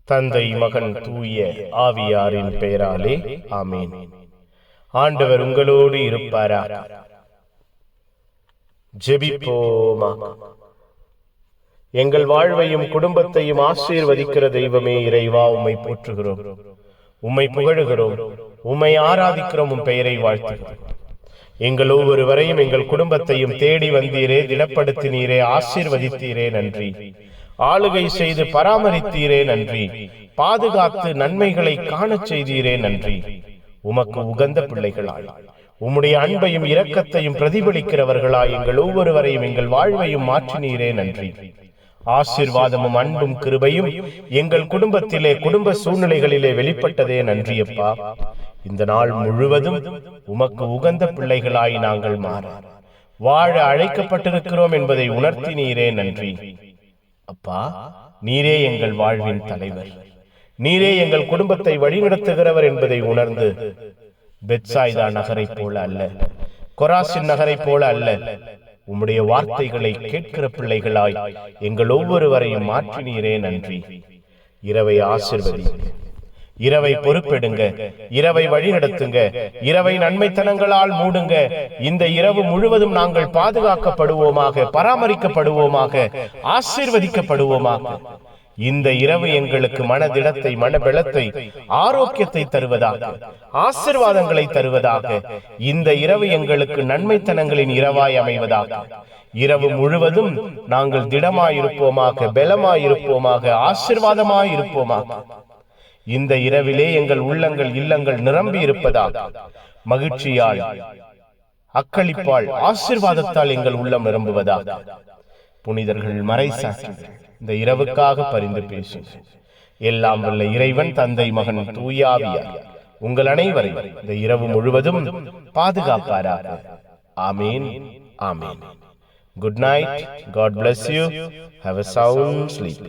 தந்தை, மகன், தூய ஆவியாரின் பெயராலே ஆமீன். ஆண்டவர் உங்களோடு இருப்பாராக. ஜெபிப்போமா. எங்கள் வாழ்வையும் குடும்பத்தையும் ஆசீர்வதிக்கிற தெய்வமே இறைவா, உம்மை போற்றுகிறோம், உம்மை புகழுகிறோம், உம்மை ஆராதிக்கிறோம், உம் பெயரை வாழ்த்துகிறோம். எங்கள் ஒவ்வொருவரையும் எங்கள் குடும்பத்தையும் தேடி வந்தீரே, திடப்படுத்தினீரே, ஆசீர்வதித்தீரே, நன்றி. ஆளுகை செய்து பராமரித்தீரே, நன்றி. பாதுகாத்து நன்மைகளை காணச் செய்தீரே, நன்றி. உமக்கு உகந்த பிள்ளைகளாய் உம்முடைய அன்பையும் இரக்கத்தையும் பிரதிபலிக்கிறவர்களாய் எங்கள் ஒவ்வொருவரையும் எங்கள் வாழ்வையும் மாற்றினீரே, நன்றி. ஆசீர்வாதமும் அன்பும் கிருபையும் எங்கள் குடும்பத்திலே, குடும்ப சூழ்நிலைகளிலே வெளிப்பட்டதே, நன்றியப்பா. இந்த நாள் முழுவதும் உமக்கு உகந்த பிள்ளைகளாய் நாங்கள் மாற வாழ அழைக்கப்பட்டிருக்கிறோம் என்பதை உணர்த்தினீரே, நன்றி. அப்பா, நீரே எங்கள் வாழ்வின் தலைவர், நீரே எங்கள் குடும்பத்தை வழிநடத்துகிறவர் என்பதை உணர்ந்து பெத்சாய்தா நகரை போல அல்ல, கொராசின் நகரை போல அல்ல, உம்முடைய வார்த்தைகளை கேட்கிற பிள்ளைகளாய் எங்கள் ஒவ்வொருவரையும் மாற்றினீரே, நன்றி. இரவை ஆசீர்வதி, இரவை பொறுப்பெடுங்க, இரவை வழிநடத்துங்க, இரவை நன்மைத்தனங்களால் மூடுங்க. இந்த இரவு முழுவதும் நாங்கள் பாதுகாக்கப்படுவோமாக, பராமரிக்கப்படுவோமாக, ஆசீர்வதிக்கப்படுவோமாக. இந்த இரவு எங்களுக்கு மனதிடத்தை, மனபலத்தை, ஆரோக்கியத்தை தருவதாக, ஆசீர்வாதங்களை தருவதாக. இந்த இரவு எங்களுக்கு நன்மைத்தனங்களின் இரவாய் அமைவதாக. இரவு முழுவதும் நாங்கள் திடமாயிருப்போமாக, பலமாயிருப்போமாக, ஆசீர்வாதமாயிருப்போமாக. இந்த இரவிலே எங்கள் உள்ளங்கள், இல்லங்கள் நிரம்பி இருப்பதாக. மகிழ்ச்சியால், அக்களிப்பால், ஆசீர்வாதத்தால் எங்கள் உள்ளம் நிரம்புவதாக. புனிதர்கள், மறைசாட்சிகள் இந்த இரவுக்காக பரிந்து பேசும். எல்லாம் வல்ல இறைவன், தந்தை, மகன், தூய ஆவியார் உங்கள் அனைவரையும் இந்த இரவு முழுவதும் பாதுகாப்பாராக. ஆமீன், ஆமீன். Good night. God bless you. Have a sound sleep.